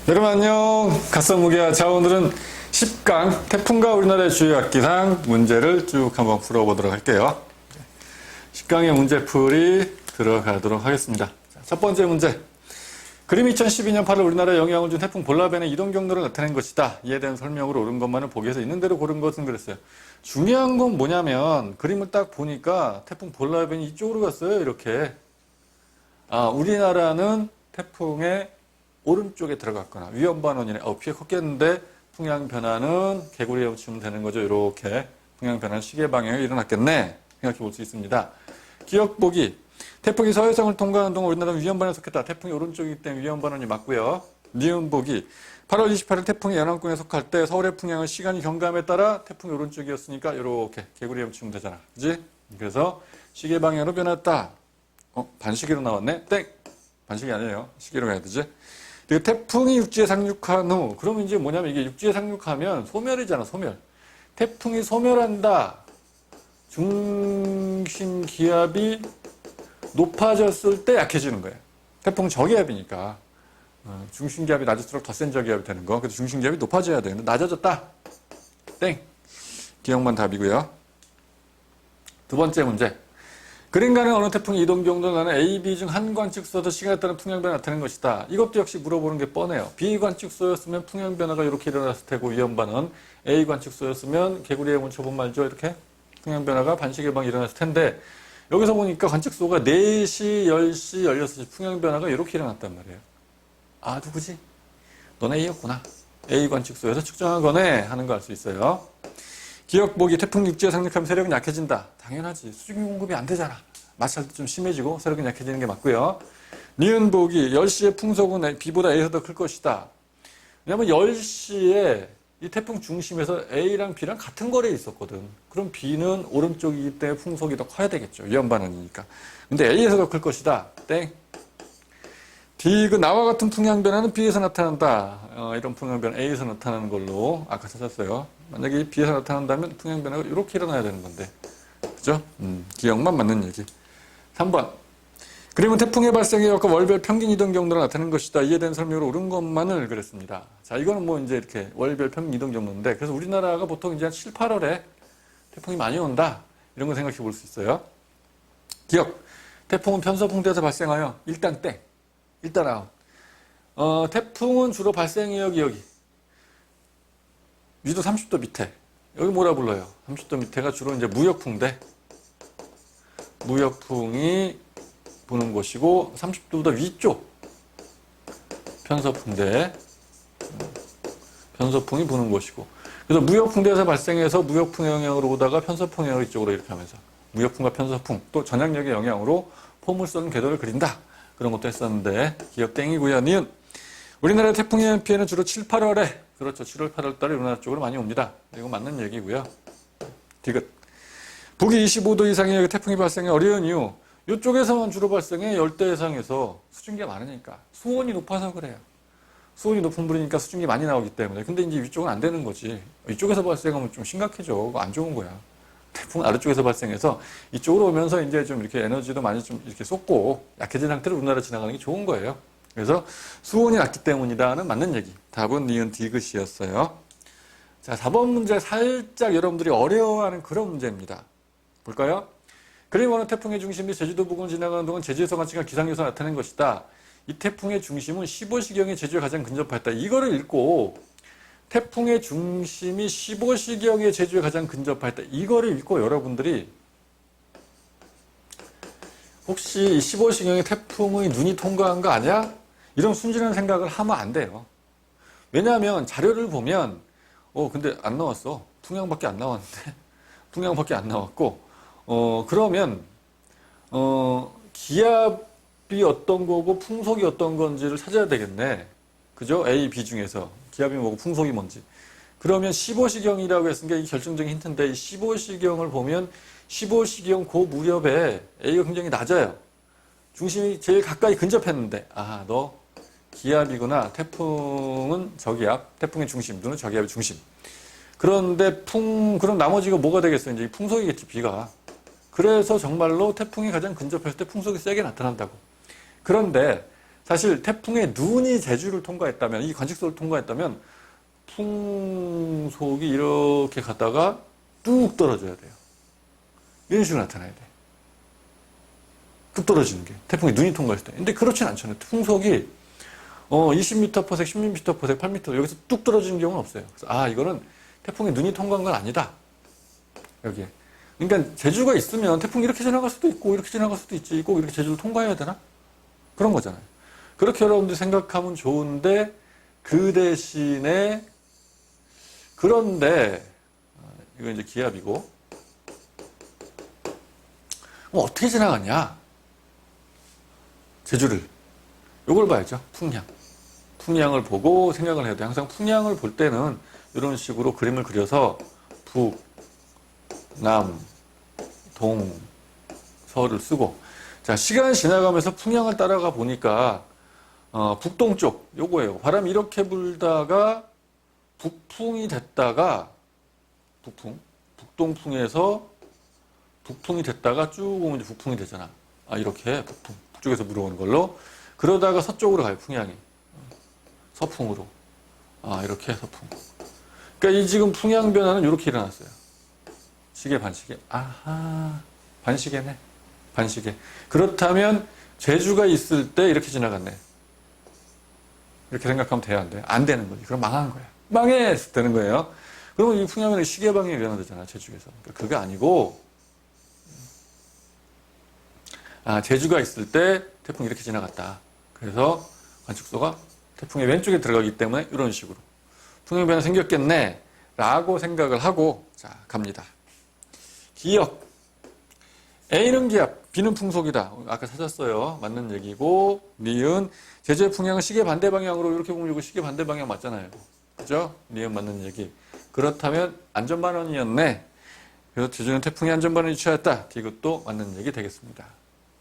여러분 안녕. 갓선무게야. 자, 오늘은 10강 태풍과 우리나라의 주요 악기상 문제를 쭉 한번 풀어보도록 할게요. 10강의 문제풀이 들어가도록 하겠습니다. 자, 첫 번째 문제. 그림 2012년 8월 우리나라에 영향을 준 태풍 볼라벤의 이동 경로를 나타낸 것이다. 이에 대한 설명으로 옳은 것만을 보기에서 있는 대로 고른 것은 그랬어요. 중요한 건 뭐냐면 그림을 딱 보니까 태풍 볼라벤이 이쪽으로 갔어요. 이렇게. 우리나라는 태풍의 오른쪽에 들어갔거나 위험반원이네. 피해 컸겠는데 풍향 변화는 개구리에 붙이면 되는 거죠. 이렇게 풍향 변화는 시계 방향에 일어났겠네. 생각해 볼 수 있습니다. 기억 보기. 태풍이 서해상을 통과하는 동안 우리나라는 위험반원에 속했다. 태풍이 오른쪽이기 때문에 위험반원이 맞고요. 니은 보기. 8월 28일 태풍이 연안권에 속할 때 서울의 풍향은 시간이 경감에 따라 태풍이 오른쪽이었으니까 이렇게 개구리에 붙이면 되잖아. 그지? 그래서 시계 방향으로 변했다. 반시계로 나왔네? 땡! 반시계 아니에요. 시계로 가야 되지? 그리고 태풍이 육지에 상륙한 후, 그러면 이제 뭐냐면 이게 육지에 상륙하면 소멸이잖아, 소멸. 태풍이 소멸한다. 중심 기압이 높아졌을 때 약해지는 거예요. 태풍 저기압이니까. 중심 기압이 낮을수록 더 센 저기압이 되는 거. 그래서 중심 기압이 높아져야 돼. 근데 낮아졌다. 땡. 기억만 답이고요. 두 번째 문제. 그림가는 어느 태풍의 이동 경로를 나는 A, B 중 한 관측소에서 시간에 따른 풍향 변화가 나타나는 것이다. 이것도 역시 물어보는 게 뻔해요. B 관측소였으면 풍향 변화가 이렇게 일어났을 테고 위험반은 A 관측소였으면 개구리에 뭉쳐본 말죠. 이렇게 풍향 변화가 반시계 방에 일어났을 텐데 여기서 보니까 관측소가 4시, 10시, 16시 풍향 변화가 이렇게 일어났단 말이에요. 누구지? 넌 A였구나. A 관측소에서 측정한 거네 하는 거 알 수 있어요. 기억 보기. 태풍 육지에 상륙하면 세력은 약해진다. 당연하지. 수증기 공급이 안 되잖아. 마찰도 좀 심해지고 세력은 약해지는 게 맞고요. 니은 보기. 10시에 풍속은 B보다 A에서 더 클 것이다. 왜냐면 10시에 이 태풍 중심에서 A랑 B랑 같은 거리에 있었거든. 그럼 B는 오른쪽이기 때문에 풍속이 더 커야 되겠죠. 위험반응이니까. 근데 A에서 더 클 것이다. 땡. D. 나와 같은 풍향 변화는 B에서 나타난다. 이런 풍향 변화 A에서 나타나는 걸로 아까 찾았어요. 만약에 B에서 나타난다면 풍향 변화가 이렇게 일어나야 되는 건데. 그죠? 기억만 맞는 얘기. 3번. 그림은 태풍의 발생에 여과 월별 평균 이동 경로로 나타내는 것이다. 이에 대한 설명으로 옳은 것만을 그랬습니다. 자, 이거는 뭐 이제 이렇게 월별 평균 이동 경로인데, 그래서 우리나라가 보통 이제 한 7, 8월에 태풍이 많이 온다. 이런 거 생각해 볼 수 있어요. 기억. 태풍은 편서풍대에서 발생하여 일단 땡. 일단 아웃. 태풍은 주로 발생해역이 여기. 위도 30도 밑에. 여기 뭐라 불러요? 30도 밑에가 주로 이제 무역풍대. 무역풍이 부는 곳이고, 30도보다 위쪽. 편서풍대. 편서풍이 부는 곳이고. 그래서 무역풍대에서 발생해서 무역풍 영향으로 오다가 편서풍 영향으로 이쪽으로 이렇게 하면서. 무역풍과 편서풍, 또 전향력의 영향으로 폼을 쏘는 궤도를 그린다. 그런 것도 했었는데 기억 땡이고요. 니은. 우리나라 태풍의 피해는 주로 7, 8월에 그렇죠. 7월, 8월 달에 우리나라 쪽으로 많이 옵니다. 이거 맞는 얘기고요. 디귿. 북위 25도 이상의 태풍이 발생해 어려운 이유. 이쪽에서만 주로 발생해 열대 해상에서 수증기가 많으니까. 수온이 높아서 그래요. 수온이 높은 물이니까 수증기 많이 나오기 때문에. 근데 이제 위쪽은 안 되는 거지. 이쪽에서 발생하면 좀 심각해져. 그거 안 좋은 거야. 태풍 아래쪽에서 발생해서 이쪽으로 오면서 이제 좀 이렇게 에너지도 많이 좀 이렇게 쏟고 약해진 상태로 우리나라 지나가는 게 좋은 거예요. 그래서 수온이 낮기 때문이다는 맞는 얘기. 답은 니은 디귿이었어요. 자, 4번 문제 살짝 여러분들이 어려워하는 그런 문제입니다. 볼까요? 그림 어느 태풍의 중심이 제주도 부근을 지나가는 동안 제주에서 관측한 기상에서 나타낸 것이다. 이 태풍의 중심은 15시경에 제주에 가장 근접하였다. 이거를 읽고 태풍의 중심이 15시경에 제주에 가장 근접하였다. 이거를 읽고 여러분들이 혹시 이 15시경에 태풍의 눈이 통과한 거 아니야? 이런 순진한 생각을 하면 안 돼요. 왜냐하면 자료를 보면 근데 안 나왔어. 풍향밖에 안 나왔는데 풍향밖에 안 나왔고 그러면 기압이 어떤 거고 풍속이 어떤 건지를 찾아야 되겠네. 그죠? A, B 중에서 기압이 뭐고 풍속이 뭔지. 그러면 15시경이라고 했으니까 이 결정적인 힌트인데 이 15시경을 보면 15시경 그 무렵에 A가 굉장히 낮아요. 중심이 제일 가까이 근접했는데 너 기압이구나. 태풍은 저기압, 태풍의 중심, 눈은 저기압의 중심. 그런데 그럼 나머지가 뭐가 되겠어요? 이제 풍속이겠지, B가. 그래서 정말로 태풍이 가장 근접했을 때 풍속이 세게 나타난다고. 그런데 사실 태풍의 눈이 제주를 통과했다면, 이 관측소를 통과했다면 풍속이 이렇게 갔다가 뚝 떨어져야 돼요. 이런 식으로 나타나야 돼. 뚝 떨어지는 게 태풍의 눈이 통과했을 때. 근데 그렇진 않잖아요. 풍속이 20m/s, 16m/s, 8m 여기서 뚝 떨어지는 경우는 없어요. 그래서 이거는 태풍의 눈이 통과한 건 아니다. 여기에. 그러니까 제주가 있으면 태풍이 이렇게 지나갈 수도 있고 이렇게 지나갈 수도 있지. 꼭 이렇게 제주를 통과해야 되나? 그런 거잖아요. 그렇게 여러분들이 생각하면 좋은데 그 대신에 그런데 이거 이제 기압이고 어떻게 지나갔냐? 제주를. 요걸 봐야죠. 풍향을 보고 생각을 해야 돼. 항상 풍향을 볼 때는 이런 식으로 그림을 그려서 북, 남, 동, 서를 쓰고 자, 시간이 지나가면서 풍향을 따라가 보니까 북동쪽 요거예요. 바람이 이렇게 불다가 북풍이 됐다가 북동풍에서 북풍이 됐다가 쭉 오면 이제 북풍이 되잖아. 이렇게 북쪽에서 불어오는 걸로 그러다가 서쪽으로 가요. 풍향이 서풍으로 이렇게 서풍. 그러니까 이 지금 풍향 변화는 이렇게 일어났어요. 시계 반시계. 반시계네. 반시계. 그렇다면 제주가 있을 때 이렇게 지나갔네. 이렇게 생각하면 돼야 안 돼? 안 되는 거지. 그럼 망한 거야. 망해! 되는 거예요. 그러면 이 풍향은 시계방향이 변화되잖아. 제주에서. 그러니까 그게 아니고 제주가 있을 때 태풍이 이렇게 지나갔다. 그래서 관측소가 태풍의 왼쪽에 들어가기 때문에 이런 식으로 풍향 변화 생겼겠네 라고 생각을 하고 자 갑니다. 기억. A는 기압, B는 풍속이다. 아까 찾았어요. 맞는 얘기고 니은 제주의 풍향은 시계 반대 방향으로 이렇게 보면 이거 시계 반대 방향 맞잖아요. 그죠? 니은 맞는 얘기. 그렇다면 안전반원이었네. 그래서 제주는 태풍의 안전반원이 취하였다. 이것도 맞는 얘기 되겠습니다.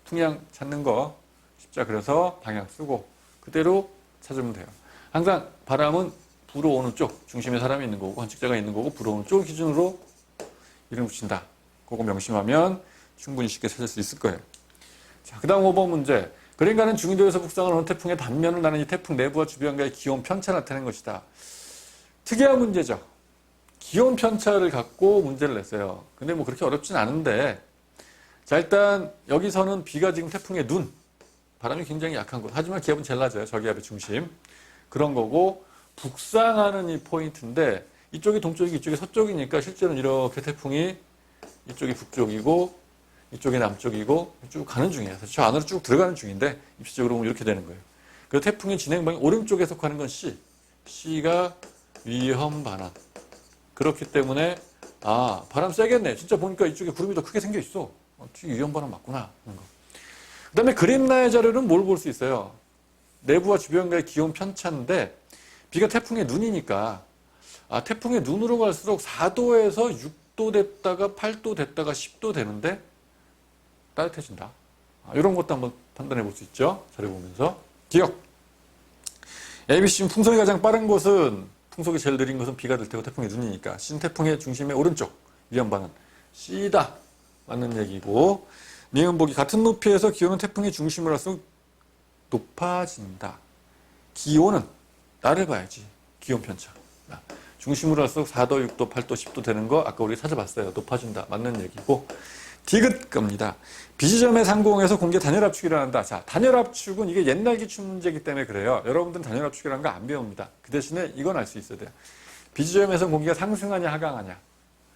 풍향 찾는 거 쉽죠. 그래서 방향 쓰고 그대로 찾으면 돼요. 항상 바람은 불어오는 쪽, 중심에 사람이 있는 거고 관측자가 있는 거고 불어오는 쪽을 기준으로 이름 붙인다. 그거 명심하면 충분히 쉽게 찾을 수 있을 거예요. 자, 그 다음 5번 문제. 그린가는 중위도에서 북상을 오는 태풍의 단면을 나는 이 태풍 내부와 주변과의 기온 편차를 나타낸 것이다. 특이한 문제죠. 기온 편차를 갖고 문제를 냈어요. 근데 뭐 그렇게 어렵진 않은데 자, 일단 여기서는 B가 지금 태풍의 눈, 바람이 굉장히 약한 곳. 하지만 기압은 제일 낮아요. 저기압의 중심. 그런 거고 북상하는 이 포인트인데 이쪽이 동쪽이고 이쪽이 서쪽이니까 실제로는 이렇게 태풍이 이쪽이 북쪽이고 이쪽이 남쪽이고 쭉 가는 중이에요. 저 안으로 쭉 들어가는 중인데 입시적으로 보면 이렇게 되는 거예요. 그 태풍의 진행 방향 오른쪽에 속하는 건 C. C가 위험 반환. 그렇기 때문에 바람 세겠네. 진짜 보니까 이쪽에 구름이 더 크게 생겨 있어. 위험 반환 맞구나. 그 다음에 그림라의 자료는 뭘 볼 수 있어요? 내부와 주변과의 기온 편차인데 B가 태풍의 눈이니까 태풍의 눈으로 갈수록 4도에서 6도 됐다가 8도 됐다가 10도 되는데 따뜻해진다. 이런 것도 한번 판단해 볼 수 있죠. 자료 보면서. 기억. ABC 풍속이 가장 빠른 곳은 풍속이 제일 느린 것은 B가 될 테고 태풍의 눈이니까 C는 태풍의 중심의 오른쪽 위험 반환 C다. 맞는 얘기고 니은 보기 같은 높이에서 기온은 태풍의 중심으로 갈수록 높아진다. 기온은 나를 봐야지. 기온 편차. 중심으로 갈수록 4도, 6도, 8도, 10도 되는 거 아까 우리 찾아봤어요. 높아진다. 맞는 얘기고 디귿 겁니다. 비지점의 상공에서 공기의 단열 압축이 일어난다. 자, 단열 압축은 이게 옛날 기출 문제이기 때문에 그래요. 여러분들은 단열 압축이라는 거 안 배웁니다. 그 대신에 이건 알 수 있어야 돼요. 비지점에서 공기가 상승하냐 하강하냐.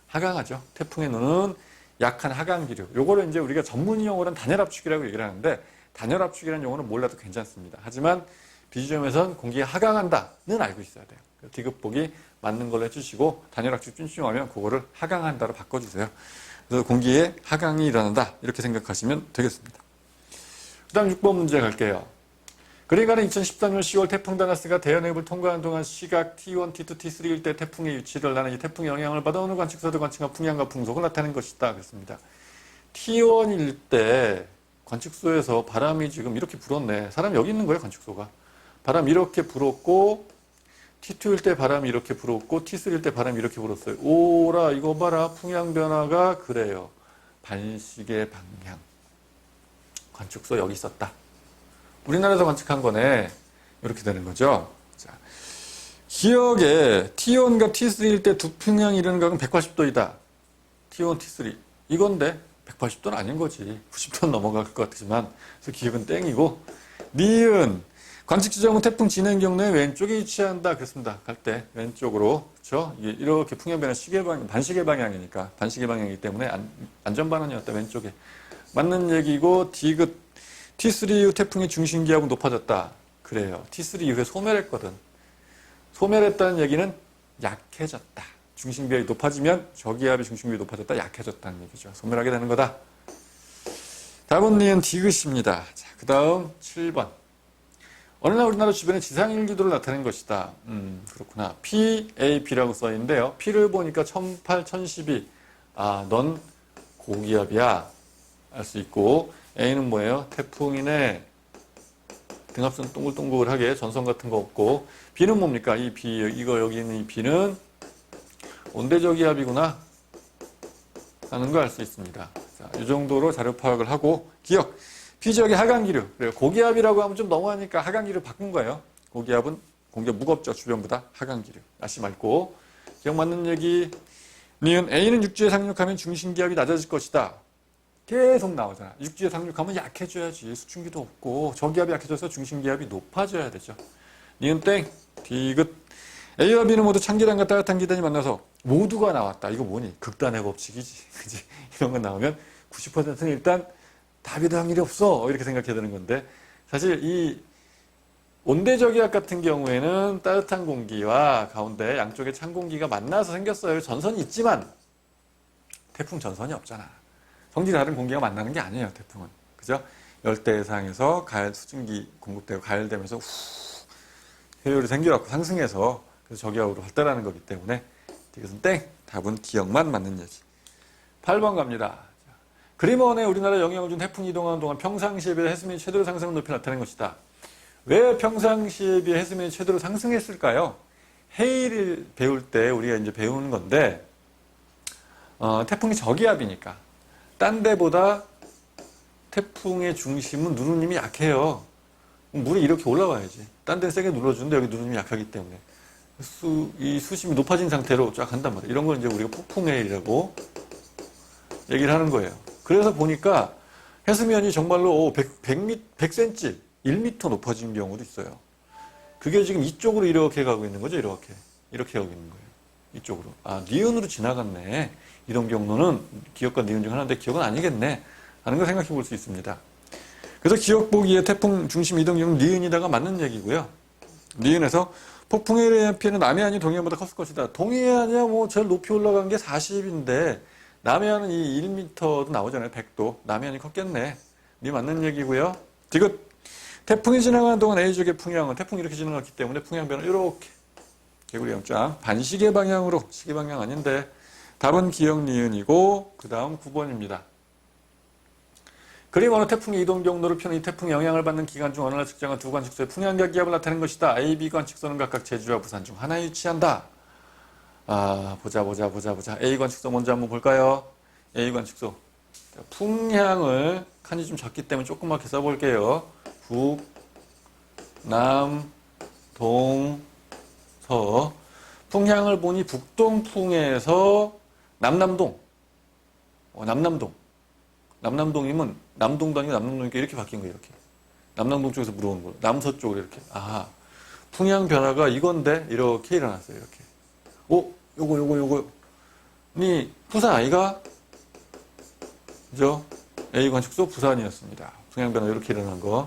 하강하죠. 태풍의 눈은 약한 하강 기류. 요거를 이제 우리가 전문 용어로는 단열 압축이라고 얘기를 하는데 단열 압축이라는 용어는 몰라도 괜찮습니다. 하지만 비지점에선 공기가 하강한다는 알고 있어야 돼요. 디귿 보기 맞는 걸로 해주시고 단열 압축 쭌쭌하면 그거를 하강한다로 바꿔주세요. 그래서 공기의 하강이 일어난다. 이렇게 생각하시면 되겠습니다. 그 다음 6번 문제 갈게요. 그린가는 2013년 10월 태풍 다나스가 대연해협을 통과하는 동안 시각 T1, T2, T3일 때 태풍의 위치를 나는 이 태풍의 영향을 받아 어느 관측소도 관측한 풍향과 풍속을 나타낸 것이다. 그랬습니다. T1일 때 관측소에서 바람이 지금 이렇게 불었네. 사람이 여기 있는 거예요, 관측소가. 바람이 이렇게 불었고 T2일 때 바람이 이렇게 불었고 T3일 때 바람이 이렇게 불었어요. 오라 이거 봐라. 풍향 변화가 그래요. 반시계 방향. 관측소 여기 있었다. 우리나라에서 관측한 거네. 이렇게 되는 거죠. 자, 기억에 T1과 T3일 때 두 평양이 이루는 각은 180도이다. T1, T3. 이건데 180도는 아닌 거지. 90도는 넘어갈 것 같지만. 그래서 기억은 땡이고. 니은. 관측 지점은 태풍 진행 경로의 왼쪽에 위치한다. 그렇습니다. 갈 때 왼쪽으로. 그렇죠? 이렇게 풍향 변화 반시계 방향이니까. 반시계 방향이기 때문에 안전 반환이었다. 왼쪽에. 맞는 얘기고 디귿. T3 이후 태풍의 중심 기압은 높아졌다. 그래요. T3 이후에 소멸했거든. 소멸했다는 얘기는 약해졌다. 중심 기압이 높아지면 저기압의 중심 기압이 높아졌다. 약해졌다는 얘기죠. 소멸하게 되는 거다. 답은 니은 디귿입니다. 자, 그 다음 7번. 어느 날 우리나라 주변에 지상일기도를 나타낸 것이다. 그렇구나. PAP라고 써있는데요. P를 보니까 1008, 1012. 아, 넌 고기압이야. 알 수 있고. A는 뭐예요? 태풍이네. 등압선 동글동글하게 전선 같은 거 없고. B는 뭡니까? 이 B, 이거 여기 있는 이 B는 온대저기압이구나 하는 걸 알 수 있습니다. 자, 이 정도로 자료 파악을 하고 기억. P지역의 하강기류. 그래요. 고기압이라고 하면 좀 너무하니까 하강기류 바꾼 거예요. 고기압은 공기가 무겁죠. 주변보다 하강기류. 날씨 맑고. 기억 맞는 얘기. 니은 A는 육지에 상륙하면 중심기압이 낮아질 것이다. 계속 나오잖아. 육지에 상륙하면 약해져야지. 수증기도 없고 저기압이 약해져서 중심기압이 높아져야 되죠. 니은 땡. 디귿. A와 B는 모두 찬기단과 따뜻한 기단이 만나서 모두가 나왔다. 이거 뭐니? 극단의 법칙이지. 그지? 이런 거 나오면 90%는 일단 답이 될 확률이 없어. 이렇게 생각해야 되는 건데 사실 이 온대저기압 같은 경우에는 따뜻한 공기와 가운데 양쪽에 찬 공기가 만나서 생겼어요. 전선이 있지만 태풍 전선이 없잖아. 성질이 다른 공기가 만나는 게 아니에요. 태풍은. 그죠? 열대해상에서 가열 수증기 공급되고 가열되면서 해율이 생겨갖고 상승해서 그래서 저기압으로 발달하는 거기 때문에 이것은 땡. 답은 기억만 맞는 얘기. 8번 갑니다. 그리먼에 우리나라 영향을 준 태풍이 이동하는 동안 평상시에 비해 해수면이 최대로 상승한 높이 나타낸 것이다. 왜 평상시에 비해 해수면이 최대로 상승했을까요? 해일을 배울 때 우리가 이제 배우는 건데 태풍이 저기압이니까 딴 데보다 태풍의 중심은 누르님이 약해요. 물이 이렇게 올라와야지. 딴 데는 세게 눌러주는데 여기 누르님이 약하기 때문에 이 수심이 높아진 상태로 쫙 간단 말이에요. 이런 걸 이제 우리가 폭풍해일이라고 얘기를 하는 거예요. 그래서 보니까 해수면이 정말로 100cm, 1m 높아진 경우도 있어요. 그게 지금 이쪽으로 이렇게 가고 있는 거죠. 이렇게 가고 있는 거예요. 이쪽으로. 아, 니은으로 지나갔네. 이런 경로는 기억과 니은 중 하나인데 기억은 아니겠네 하는 걸 생각해 볼 수 있습니다. 그래서 기억 보기에 태풍 중심 이동 경로 니은이다가 맞는 얘기고요. 니은에서 폭풍에 의한 피해는 남해안이 동해안보다 컸을 것이다. 동해안이야 뭐 제일 높이 올라간 게 40인데 남해안은 이 1m도 나오잖아요. 100도. 남해안이 컸겠네. 니 맞는 얘기고요. 디귿. 태풍이 지나가는 동안 A쪽의 풍향은 태풍이 이렇게 지나갔기 때문에 풍향 변화 이렇게 개구리 영장 반시계 방향으로 시계 방향 아닌데 답은 기억 니은이고 그 다음 9번입니다. 그림 어느 태풍의 이동 경로를 펴는 이 태풍의 영향을 받는 기간 중 어느 날 측정한 두 관측소의 풍향과 기압을 나타낸 것이다. A, B 관측소는 각각 제주와 부산 중 하나에 위치한다. 아, 보자. A 관측소 먼저 한번 볼까요? A 관측소. 풍향을 칸이 좀 작기 때문에 조그맣게 써볼게요. 북, 남, 동, 서. 풍향을 보니 북동풍에서 남남동. 남남동이면 남동도 아니고 남남동이니까 이렇게 바뀐 거예요. 이렇게. 남남동 쪽에서 물어오는 거예요. 남서쪽으로 이렇게. 아, 풍향 변화가 이건데 이렇게 일어났어요. 이렇게. 요거니 부산 아이가 그죠? A 관측소 부산이었습니다. 풍향 변화 이렇게 일어난 거.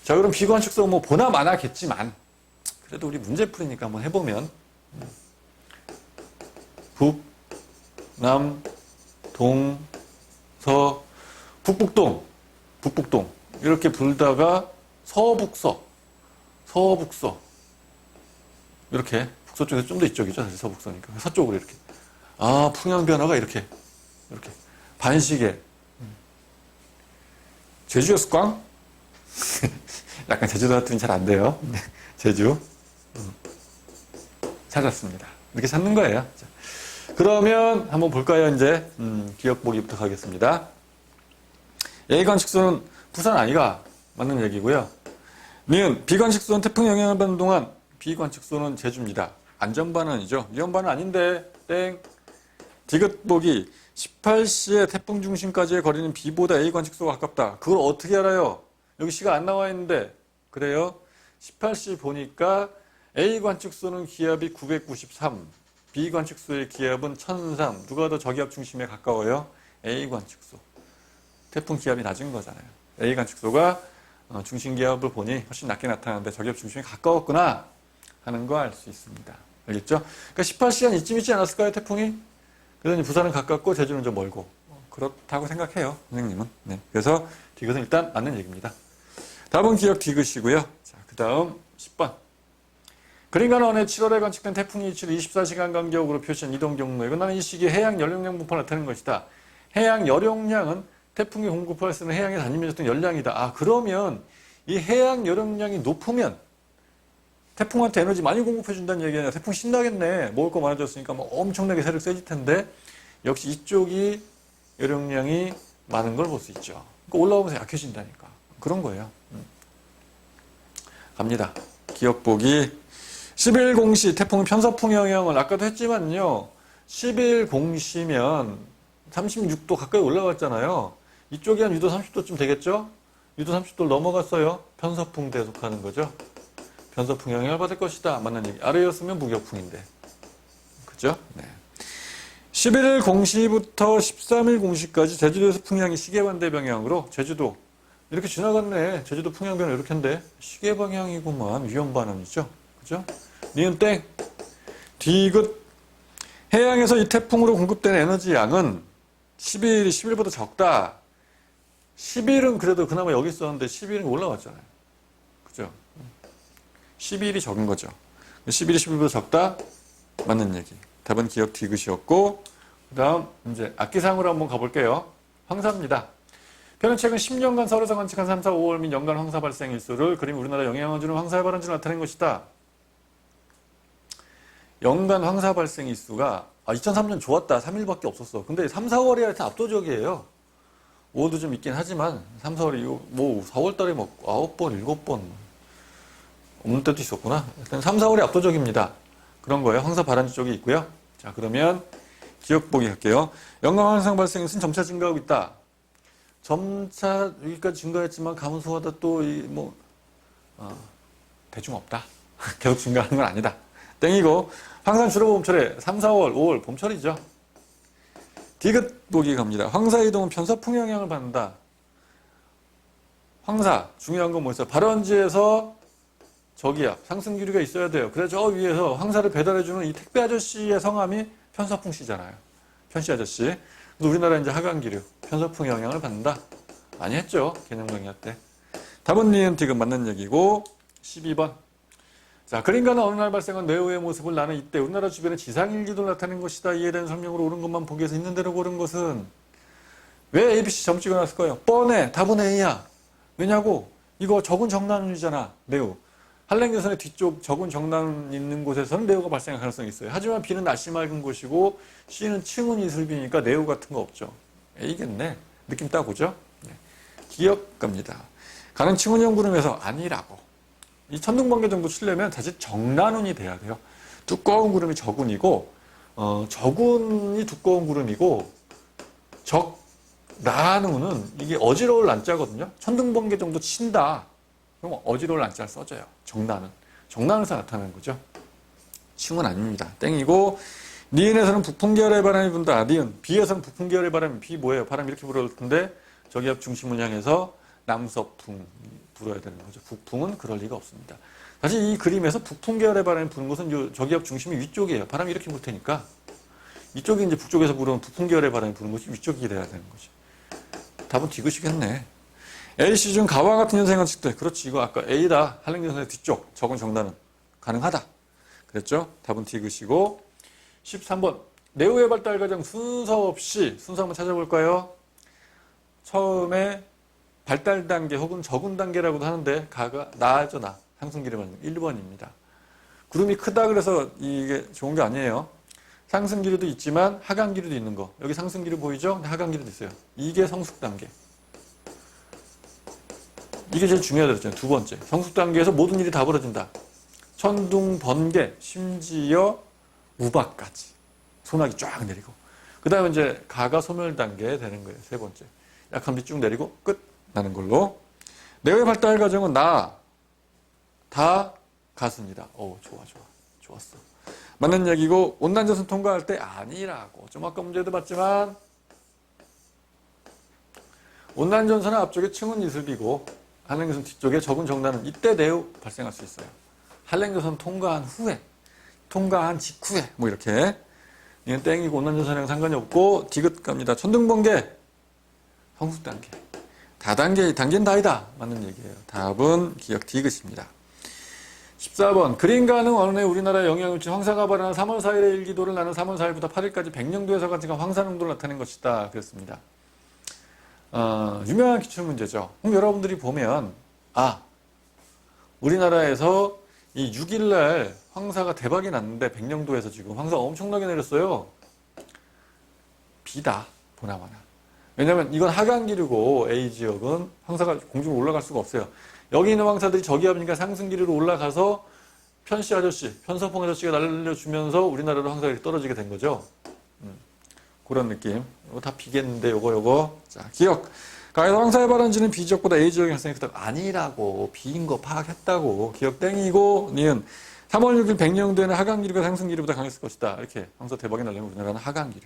자, 그럼 B 관측소 뭐 보나 마나겠지만 그래도 우리 문제 풀이니까 한번 해보면 북, 남, 동, 서, 북북동 이렇게 불다가 서북서 이렇게 북서 쪽에서 좀 더 이쪽이죠. 사실 서북서니까 서쪽으로 이렇게. 아, 풍향 변화가 이렇게 반시계. 제주였을 꽝? 약간 제주도 같으면 잘 안 돼요. 제주. 찾았습니다. 이렇게 찾는 거예요. 자, 그러면 한번 볼까요, 이제? 기억 보기부터 가겠습니다. A 관측소는 부산 아이가, 맞는 얘기고요. 니은 비관측소는 태풍 영향을 받는 동안 비관측소는 제주입니다. 안전반환이죠. 위험반환 아닌데 땡. 디귿 보기 18시에 태풍 중심까지의 거리는 B보다 A 관측소가 가깝다. 그걸 어떻게 알아요? 여기 시가 안 나와 있는데 그래요. 18시 보니까 A 관측소는 기압이 993, B 관측소의 기압은 1003. 누가 더 저기압 중심에 가까워요? A 관측소. 태풍 기압이 낮은 거잖아요. A 관측소가 중심 기압을 보니 훨씬 낮게 나타나는데 저기압 중심에 가까웠구나 하는 거 알 수 있습니다. 알겠죠? 그러니까 18시간 이쯤 있지 않았을까요, 태풍이? 그래서 부산은 가깝고 제주는 좀 멀고 그렇다고 생각해요, 선생님은. 네. 그래서 디귿은 일단 맞는 얘기입니다. 답은 기억 디귿이고요. 자, 그 다음 10번. 그림과 원의 7월에 관측된 태풍의 위치를 24시간 간격으로 표시한 이동 경로에 나는 이 시기에 해양 열용량 분포가 나타나는 것이다. 해양 열용량은 태풍이 공급할 수 있는 해양에 다니면서 어떤 열량이다. 아, 그러면 이 해양 열용량이 높으면 태풍한테 에너지 많이 공급해준다는 얘기 아니라 태풍 신나겠네. 먹을 거 많아졌으니까 뭐 엄청나게 세력 세질 텐데 역시 이쪽이 열용량이 많은 걸 볼 수 있죠. 그러니까 올라오면서 약해진다니까. 그런 거예요. 갑니다. 기억 보기 10일 공시 태풍은 편서풍 영향을 아까도 했지만요. 10일 공시면 36도 가까이 올라갔잖아요. 이쪽이 한 유도 30도쯤 되겠죠? 유도 30도를 넘어갔어요. 편서풍 대속하는 거죠. 편서풍 영향을 받을 것이다. 맞는 얘기. 아래였으면 무격풍인데. 그죠? 네. 11일 공시부터 13일 공시까지 제주도에서 풍향이 시계 반대 방향으로 제주도 이렇게 지나갔네. 제주도 풍향 변화 이렇게 한데 시계 방향이구만. 위험 반응이죠. 그죠? 니은 땡. 디귿 해양에서 이 태풍으로 공급되는 에너지 양은 11일이 10일보다 적다. 10일은 그래도 그나마 여기 있었는데 11일은 올라왔잖아요. 그죠? 12일이 적은 거죠. 11일이 10일보다 적다? 맞는 얘기. 답은 기억 디귿이었고, 그 다음, 이제 악기상으로 한번 가볼게요. 황사입니다. 표는 최근 10년간 서울에서 관측한 3, 4, 5월 및 연간 황사 발생 일수를 그림 우리나라에 영향을 주는 황사의 발원지를 나타낸 것이다. 연간 황사 발생 일수가 2003년 좋았다. 3일밖에 없었어. 근데 3, 4월이 하여튼 압도적이에요. 5도 좀 있긴 하지만 3, 4월이 뭐 4월 달에 뭐 9번, 7번 없는 때도 있었구나. 일단 3, 4월이 압도적입니다. 그런 거예요. 황사 발원지 쪽에 있고요. 자, 그러면 기억 보기 할게요. 연간 황사 발생 일수는 점차 증가하고 있다. 점차 여기까지 증가했지만 감소하다 또 대충 없다. 계속 증가하는 건 아니다. 땡이고 황산 주로 봄철에 3, 4월, 5월 봄철이죠. 디귿 보기 갑니다. 황사 이동은 편서풍 영향을 받는다. 황사 중요한 건 뭐였어요? 발원지에서 저기압 상승 기류가 있어야 돼요. 그래서 저 위에서 황사를 배달해주는 이 택배 아저씨의 성함이 편서풍 씨잖아요. 편씨 아저씨. 그래서 우리나라 이제 하강 기류 편서풍 영향을 받는다. 많이 했죠. 개념 강의 때. 답은 니은 디귿 맞는 얘기고 12번. 자, 그림과는 어느 날 발생한 뇌우의 모습을 나는 이때 우리나라 주변에 지상일기도 나타낸 것이다. 이에 대한 설명으로 옳은 것만 보기 위해서 있는 대로 고른 것은 왜 ABC 점 찍어놨을까요? 뻔해. 답은 A야. 왜냐고? 이거 적은 정난운이잖아. 뇌우. 한랭전선의 뒤쪽 적은 정난 있는 곳에서는 뇌우가 발생할 가능성이 있어요. 하지만 B는 날씨 맑은 곳이고 C는 층운 이슬비니까 뇌우 같은 거 없죠. A겠네. 느낌 딱 오죠? 네. 기억 갑니다. 가는 층운형 구름에서 아니라고. 이 천둥번개 정도 치려면 사실 정난운이 돼야 돼요. 두꺼운 구름이 적운이고 적운이 두꺼운 구름이고 적난운은 이게 어지러울 난자거든요. 천둥번개 정도 친다. 그럼 어지러울 난자를 써줘요. 정난운에서 나타나는 거죠. 층은 아닙니다. 땡이고 니은에서는 북풍 계열의 바람이 분다. 니은 B에서는 북풍 계열의 바람이 B 뭐예요? 바람이 이렇게 불어올 텐데 저기압 중심을 향해서 남서풍 불어야 되는 거죠. 북풍은 그럴 리가 없습니다. 사실 이 그림에서 북풍 계열의 바람이 부는 곳은 저기압 중심이 위쪽이에요. 바람이 이렇게 불 테니까 이쪽이 이제 북쪽에서 불어오는 북풍 계열의 바람이 부는 곳이 위쪽이 돼야 되는 거죠. 답은 디귿이겠네. AC 중 가와 같은 현상을 측대. 그렇지. 이거 아까 A다. 한랭전선의 뒤쪽. 적은 정단은 가능하다. 그랬죠? 답은 디귿이고 13번. 뇌우의 발달 과정 순서 없이 순서 한번 찾아볼까요? 처음에 발달 단계 혹은 적은 단계라고도 하는데 가가 나죠. 나. 상승기류는 1번입니다. 구름이 크다 그래서 이게 좋은 게 아니에요. 상승기류도 있지만 하강기류도 있는 거. 여기 상승기류 보이죠? 하강기류도 있어요. 이게 성숙 단계. 이게 제일 중요하다 그랬잖아요. 두 번째. 성숙 단계에서 모든 일이 다 벌어진다. 천둥, 번개, 심지어 우박까지. 소나기 쫙 내리고. 그 다음에 이제 가가 소멸 단계 되는 거예요. 세 번째. 약한 비 쭉 내리고 끝 나는 걸로. 내외 발달 과정은 나, 다 가습니다. 오, 좋았어. 맞는 얘기고, 온난전선 통과할 때 아니라고. 좀 아까 문제도 봤지만, 온난전선은 앞쪽에 층은 이슬비고, 한랭전선 뒤쪽에 적은 정단은 이때 내후 발생할 수 있어요. 한랭전선 통과한 후에, 통과한 직후에, 뭐 이렇게. 이건 땡이고, 온난전선이랑 상관이 없고, 디귿 갑니다. 천둥번개, 성숙 단계. 다단계, 단계는 다이다. 맞는 얘기예요. 답은 기억 디귿입니다. 14번. 그림 가능 어느 해 우리나라에 영향을 미친 황사가 발현한 3월 4일의 일기도를 나는 3월 4일부터 8일까지 100년도에서 가지가 황사 농도를 나타낸 것이다. 그랬습니다. 유명한 기출문제죠. 그럼 여러분들이 보면, 우리나라에서 이 6일날 황사가 대박이 났는데 100년도에서 지금 황사가 엄청나게 내렸어요. 비다. 보나마나. 왜냐면 이건 하강기류고 A지역은 황사가 공중으로 올라갈 수가 없어요. 여기 있는 황사들이 저기압이니까 상승기류로 올라가서 편씨 아저씨, 편서풍 아저씨가 날려주면서 우리나라로 황사가 떨어지게 된 거죠. 그런 느낌. 이거 다 비겠는데 요거. 자, 기억. 가에서 황사의 발원지는 B지역보다 A지역의 활성이 크다. 아니라고. B인 거 파악했다고. 기억 땡이고 니은. 3월 6일 백령도에는 하강기류가 상승기류보다 강했을 것이다. 이렇게 황사 대박이 나려면 우리나라는 하강기류.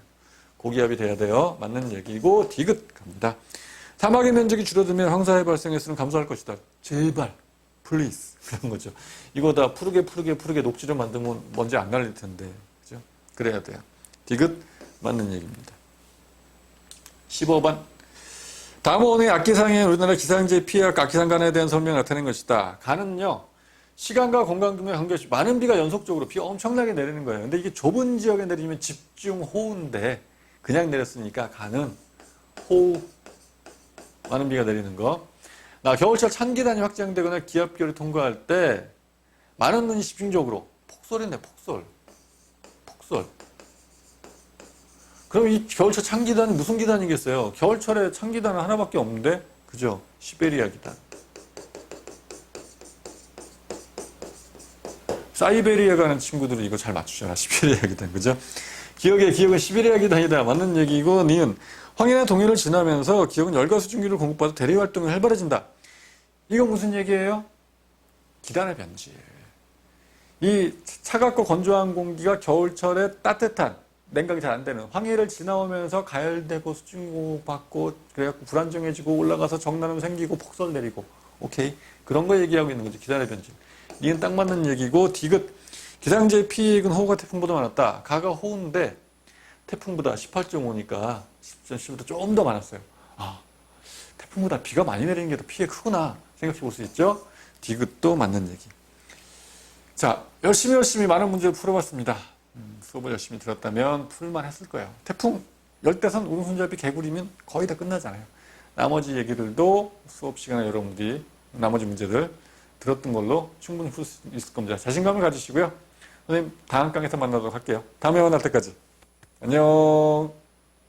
고기압이 돼야 돼요. 맞는 얘기고 디귿 갑니다. 사막의 면적이 줄어들면 황사의 발생 횟수는 감소할 것이다. 제발, 플리즈 이런 거죠. 이거 다 푸르게 녹지를 만들면 먼지 안 날릴 텐데, 그죠? 그래야 돼요. 디귿 맞는 얘기입니다. 15번. 다음 원의 악기상에 우리나라 기상지의 피해와 악기상 간에 대한 설명을 나타낸 것이다. 간은요, 시간과 공간 등의 관계없이 많은 비가 연속적으로 비 엄청나게 내리는 거예요. 근데 이게 좁은 지역에 내리면 집중 호우인데 그냥 내렸으니까 간은 호우, 많은 비가 내리는 거. 겨울철 찬기단이 확장되거나 기압기를 통과할 때 많은 눈이 집중적으로 폭설이네, 폭설. 그럼 이 겨울철 찬기단이 무슨 기단이겠어요? 겨울철에 찬기단은 하나밖에 없는데, 그죠? 시베리아 기단. 사이베리아 가는 친구들은 이거 잘 맞추잖아. 시베리아 기단, 그죠? 기억은 시베리아 기단이다. 맞는 얘기고, 니은. 황해나 동해를 지나면서 기억은 열과 수증기를 공급받아 대리 활동이 활발해진다. 이건 무슨 얘기예요? 기단의 변질. 이 차갑고 건조한 공기가 겨울철에 따뜻한, 냉각이 잘 안 되는 황해를 지나오면서 가열되고 수증기 공급받고 그래갖고 불안정해지고 올라가서 정난음 생기고 폭설 내리고. 오케이. 그런 거 얘기하고 있는 거죠. 기단의 변질. 이건 딱 맞는 얘기고, 디귿. 기상지의 피해액은 호우가 태풍보다 많았다. 가가 호우인데 태풍보다 18.5니까 10.10보다 좀 더 많았어요. 태풍보다 비가 많이 내리는 게 더 피해 크구나 생각해 볼 수 있죠. 디귿도 맞는 얘기. 자, 열심히 많은 문제를 풀어봤습니다. 수업을 열심히 들었다면 풀만 했을 거예요. 태풍, 열대선, 우등손잡이, 개구리면 거의 다 끝나잖아요. 나머지 얘기들도 수업 시간에 여러분들이 나머지 문제들 들었던 걸로 충분히 풀 수 있을 겁니다. 자신감을 가지시고요. 선생님 다음 강에서 만나도록 할게요. 다음에 만날 때까지 안녕.